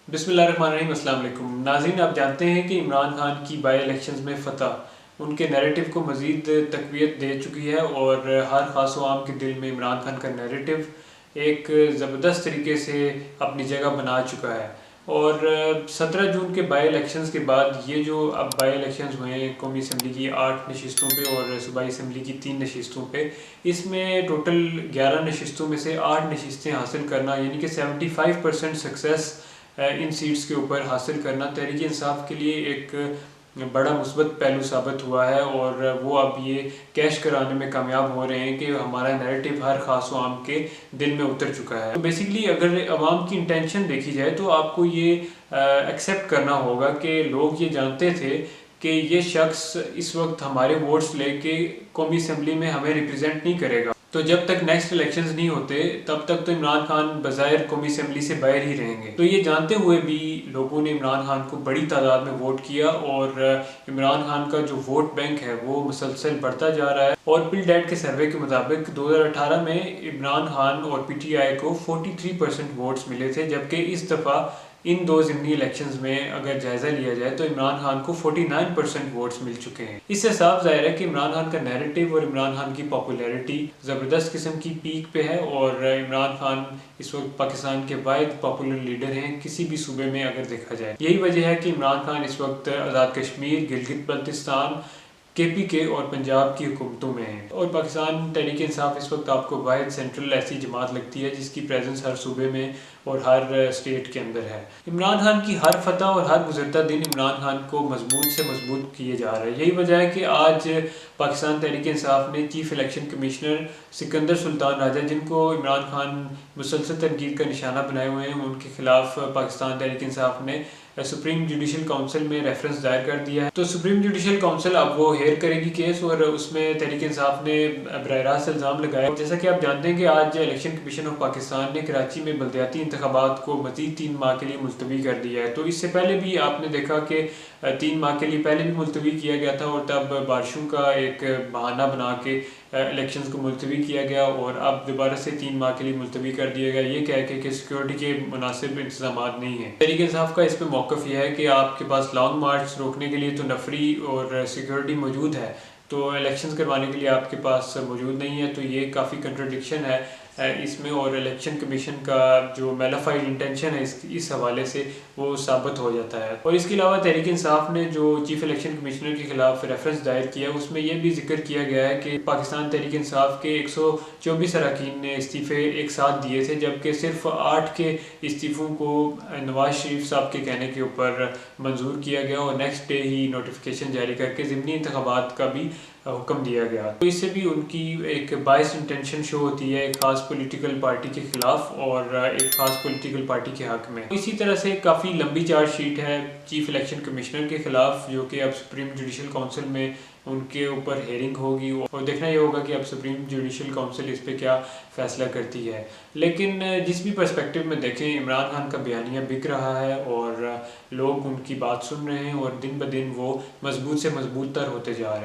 बिस्मिल्लाहिर्रहमानिर्रहीम। अस्सलाम वालेकुम नाज़रीन, आप जानते हैं कि इमरान खान की बाई इलेक्शंस में फ़तह उनके नैरेटिव को मज़ीद तक़वियत दे चुकी है और हर ख़ास व आम के दिल में इमरान खान का नैरेटिव एक ज़बरदस्त तरीके से अपनी जगह बना चुका है। और 17 जून के बाई इलेक्शंस के बाद ये जो अब बाई इलेक्शंस हुए हैं कौमी असम्बली की 8 नशिस्तों पे और सूबाई असम्बली की 3 नशिस्तों पे, इसमें टोटल 11 नशिस्तों में से 8 नशिस्तें हासिल करना यानी कि 75% सक्सेस इन सीट्स के ऊपर हासिल करना तहरीक इंसाफ के लिए एक बड़ा मुस्बत पहलू साबित हुआ है। और वो अब ये कैश कराने में कामयाब हो रहे हैं कि हमारा नैरेटिव हर ख़ास व आम के दिल में उतर चुका है। तो बेसिकली अगर अवाम की इंटेंशन देखी जाए तो आपको ये एक्सेप्ट करना होगा कि लोग ये जानते थे कि ये शख्स इस वक्त हमारे वोट्स लेके कौमी असम्बली में हमें रिप्रेजेंट नहीं करेगा, तो जब तक नेक्स्ट इलेक्शंस नहीं होते तब तक तो इमरान खान बज़ाहिर कौमी असम्बली से बाहर ही रहेंगे। तो ये जानते हुए भी लोगों ने इमरान खान को बड़ी तादाद में वोट किया और इमरान खान का जो वोट बैंक है वो मुसलसल बढ़ता जा रहा है। और पिल डैट के सर्वे के मुताबिक 2018 में इमरान खान और PTI को 43% वोट्स मिले थे, जबकि इस दफ़ा इन दो ज़िमनी इलेक्शंस में अगर जायज़ा लिया जाए तो इमरान खान को 49% वोट्स मिल चुके हैं। इससे साफ ज़ाहिर है कि इमरान खान का नैरेटिव और इमरान खान की पॉपुलैरिटी ज़बरदस्त किस्म की पीक पे है। और इमरान खान इस वक्त पाकिस्तान के वाहिद पॉपुलर लीडर हैं किसी भी सूबे में अगर देखा जाए। यही वजह है कि इमरान खान इस वक्त आज़ाद कश्मीर, गिलगित बल्तिस्तान, KPK और पंजाब की हुकूमतों में है। और पाकिस्तान तहरीक इंसाफ इस वक्त आपको वाहिद सेंट्रल ऐसी जमात लगती है जिसकी प्रेजेंस हर सूबे में और हर स्टेट के अंदर है। इमरान खान की हर फतह और हर गुजरता दिन इमरान खान को मजबूत से मजबूत किए जा रहा है। यही वजह है कि आज पाकिस्तान तहरीक इंसाफ ने chief election commissioner Sikandar Sultan Raja, जिनको इमरान खान मुसलसल तनकीद का निशाना बनाए हुए हैं, उनके खिलाफ पाकिस्तान तहरीक इंसाफ ने सुप्रीम जुडिशल काउंसिल में रेफरेंस दायर कर दिया है। तो सुप्रीम जुडिशल काउंसिल अब वो हेयर करेगी केस और उसमें तहरीक इंसाफ ने बराह रास्त इल्ज़ाम लगाया। जैसा कि आप जानते हैं कि आज इलेक्शन कमीशन ऑफ पाकिस्तान ने कराची में बल्दियाती इंतखाबात को मज़ीद 3 माह के लिए मुलतवी कर दिया है। तो इससे पहले भी आपने देखा कि 3 माह के लिए पहले भी मुलतवी किया गया था और तब बारिशों का एक बहाना बना के इलेक्शंस को मुलतवी किया गया और अब दोबारा से 3 माह के लिए मुलतवी कर दिया गया, ये कह के कि सिक्योरिटी के मुनासिब इंतजाम नहीं है। तहरीक इंसाफ का इस पर मौक़िफ़ यह है कि आपके पास लॉन्ग मार्च रोकने के लिए तो नफरी और सिक्योरिटी मौजूद है, तो इलेक्शंस करवाने के लिए आपके पास मौजूद नहीं है। तो ये काफ़ी कंट्रडिक्शन है इसमें और इलेक्शन कमीशन का जो मेलाफाइड इंटेंशन है इस हवाले से वो साबित हो जाता है। और इसके अलावा तहरीक इंसाफ ने जो चीफ इलेक्शन कमिश्नर के खिलाफ रेफरेंस दायर किया उसमें यह भी जिक्र किया गया है कि पाकिस्तान तहरीक इंसाफ के 124 अरकान ने इस्तीफ़े एक साथ दिए थे, जबकि सिर्फ 8 के इस्तीफ़ों को नवाज शरीफ साहब के कहने के ऊपर मंजूर किया गया और नेक्स्ट डे ही नोटिफिकेशन जारी करके ज़िमनी इंतखाबात का भी हुक्म दिया गया। तो इससे भी उनकी एक बायस इंटेंशन शो होती है एक ख़ास पॉलिटिकल पार्टी के ख़िलाफ़ और एक ख़ास पॉलिटिकल पार्टी के हक़ में। इसी तरह से काफ़ी लंबी चार्जशीट है चीफ इलेक्शन कमिश्नर के ख़िलाफ़, जो कि अब सुप्रीम जुडिशल काउंसिल में उनके ऊपर हेयरिंग होगी और देखना ये होगा कि अब सुप्रीम जुडिशल काउंसिल इस पर क्या फ़ैसला करती है। लेकिन जिस भी पर्सपेक्टिव में देखें, इमरान खान का बयानिया बिक रहा है और लोग उनकी बात सुन रहे हैं और दिन ब दिन वो मजबूत से मजबूत तर होते जा रहे हैं।